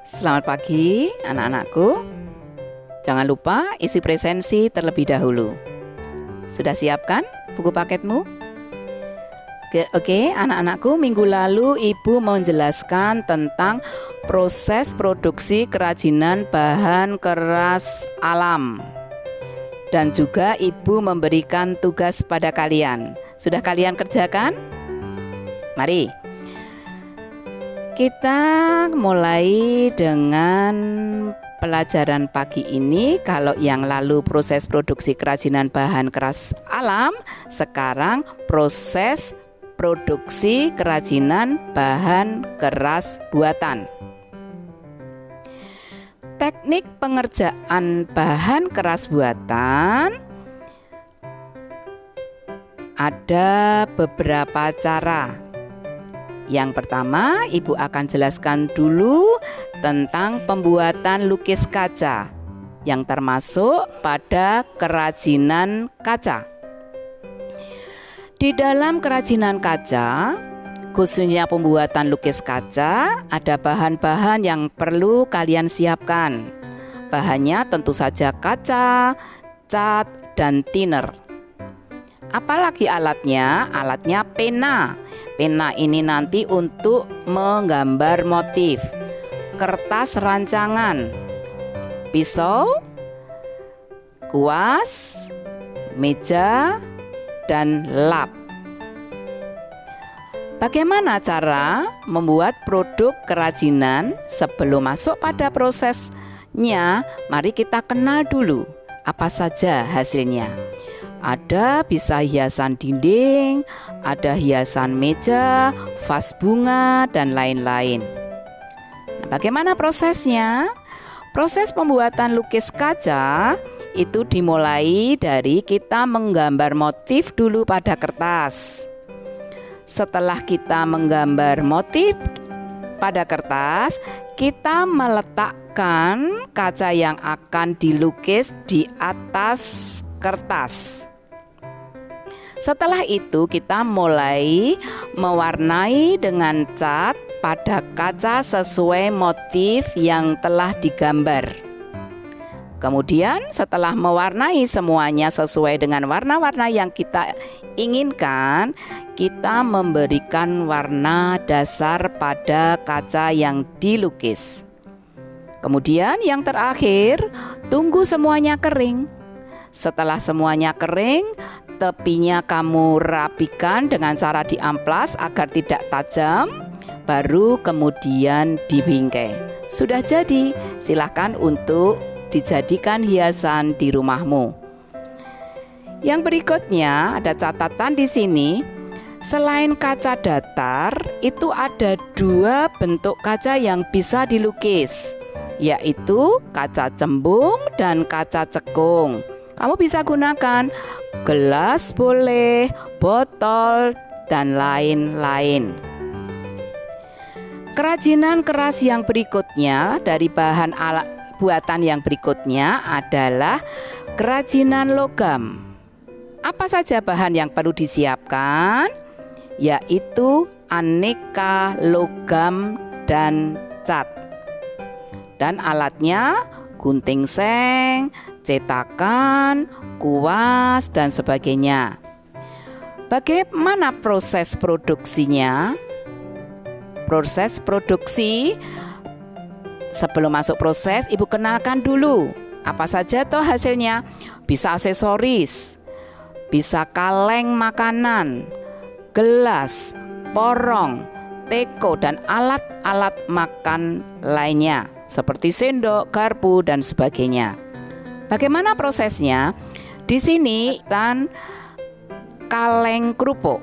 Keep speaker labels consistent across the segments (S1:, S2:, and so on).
S1: Selamat pagi anak-anakku. Jangan lupa isi presensi terlebih dahulu. Sudah siapkan buku paketmu? Oke, anak-anakku, minggu lalu Ibu menjelaskan tentang proses produksi kerajinan bahan keras alam. Dan juga Ibu memberikan tugas pada kalian. Sudah kalian kerjakan? Mari kita mulai dengan pelajaran pagi ini. Kalau yang lalu proses produksi kerajinan bahan keras alam, sekarang proses produksi kerajinan bahan keras buatan. Teknik pengerjaan bahan keras buatan ada beberapa cara. Yang pertama, Ibu akan jelaskan dulu tentang pembuatan lukis kaca yang termasuk pada kerajinan kaca. Di dalam kerajinan kaca, khususnya pembuatan lukis kaca, ada bahan-bahan yang perlu kalian siapkan. Bahannya tentu saja kaca, cat, dan thinner. Apalagi alatnya? Alatnya pena. Pena ini nanti untuk menggambar motif, kertas rancangan, pisau, kuas, meja, dan lap. Bagaimana cara membuat produk kerajinan? Sebelum masuk pada prosesnya, mari kita kenal dulu apa saja hasilnya. Ada bisa hiasan dinding, ada hiasan meja, vas bunga, dan lain-lain. Nah, bagaimana prosesnya? Proses pembuatan lukis kaca itu dimulai dari kita menggambar motif dulu pada kertas. Setelah kita menggambar motif pada kertas, kita meletakkan kaca yang akan dilukis di atas kertas. Setelah itu kita mulai mewarnai dengan cat pada kaca sesuai motif yang telah digambar. Kemudian setelah mewarnai semuanya sesuai dengan warna-warna yang kita inginkan, kita memberikan warna dasar pada kaca yang dilukis. Kemudian yang terakhir, tunggu semuanya kering. Setelah semuanya kering, tepinya kamu rapikan dengan cara diamplas agar tidak tajam, baru kemudian dibingkai. Sudah jadi, silakan untuk dijadikan hiasan di rumahmu. Yang berikutnya ada catatan di sini. Selain kaca datar, itu ada dua bentuk kaca yang bisa dilukis, yaitu kaca cembung dan kaca cekung. Kamu bisa gunakan gelas boleh, botol, dan lain-lain. Kerajinan keras yang berikutnya dari bahan alat buatan yang berikutnya adalah kerajinan logam. Apa saja bahan yang perlu disiapkan? Yaitu aneka logam dan cat. Dan alatnya gunting seng, cetakan, kuas, dan sebagainya. Bagaimana proses produksinya? Proses produksi, sebelum masuk proses, Ibu kenalkan dulu apa saja toh hasilnya. Bisa aksesoris, bisa kaleng makanan, gelas, porong, teko, dan alat-alat makan lainnya seperti sendok, garpu, dan sebagainya. Bagaimana prosesnya? Di sini dan kaleng kerupuk.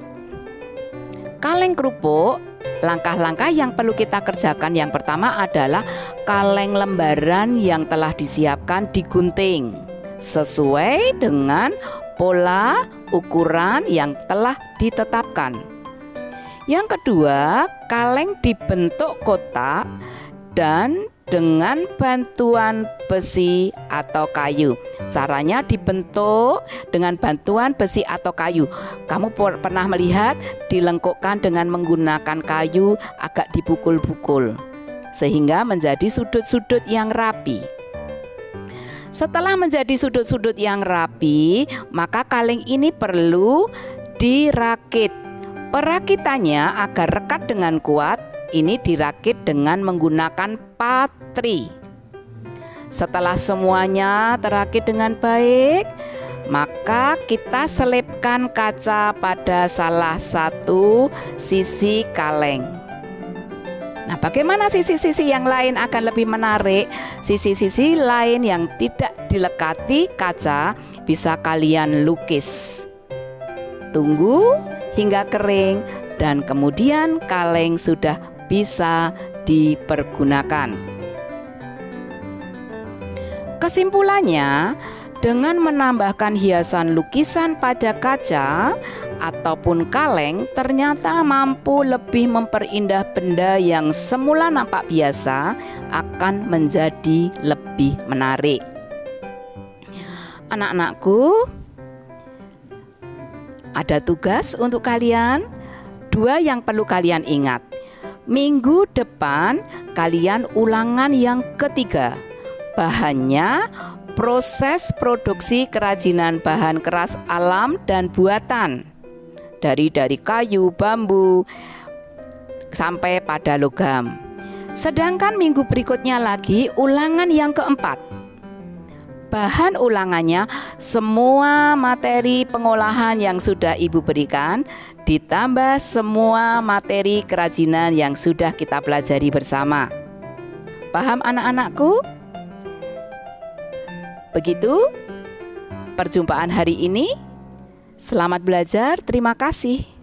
S1: Kaleng kerupuk, langkah-langkah yang perlu kita kerjakan yang pertama adalah kaleng lembaran yang telah disiapkan digunting sesuai dengan pola ukuran yang telah ditetapkan. Yang kedua, kaleng dibentuk kotak dan dengan bantuan besi atau kayu. Caranya dibentuk dengan bantuan besi atau kayu. Kamu pernah melihat dilengkukkan dengan menggunakan kayu, agak dipukul-pukul. sehingga menjadi sudut-sudut yang rapi. Setelah menjadi sudut-sudut yang rapi, maka kaleng ini perlu dirakit. Perakitannya agar rekat dengan kuat, ini dirakit dengan menggunakan patri. Setelah semuanya terakit dengan baik, maka kita selipkan kaca pada salah satu sisi kaleng. Nah, bagaimana sisi-sisi yang lain akan lebih menarik? Sisi-sisi lain yang tidak dilekati kaca bisa kalian lukis. Tunggu hingga kering dan kemudian kaleng sudah bisa dipergunakan. Kesimpulannya, dengan menambahkan hiasan lukisan pada kaca ataupun kaleng ternyata mampu lebih memperindah benda yang semula nampak biasa akan menjadi lebih menarik. Anak-anakku, ada tugas untuk kalian, 2 yang perlu kalian ingat. Minggu depan kalian ulangan yang ketiga. Bahannya proses produksi kerajinan bahan keras alam dan buatan dari kayu, bambu sampai pada logam. Sedangkan minggu berikutnya lagi ulangan yang keempat. Bahan ulangannya semua materi pengolahan yang sudah Ibu berikan ditambah semua materi kerajinan yang sudah kita pelajari bersama. Paham anak-anakku? Begitu perjumpaan hari ini. Selamat belajar, terima kasih.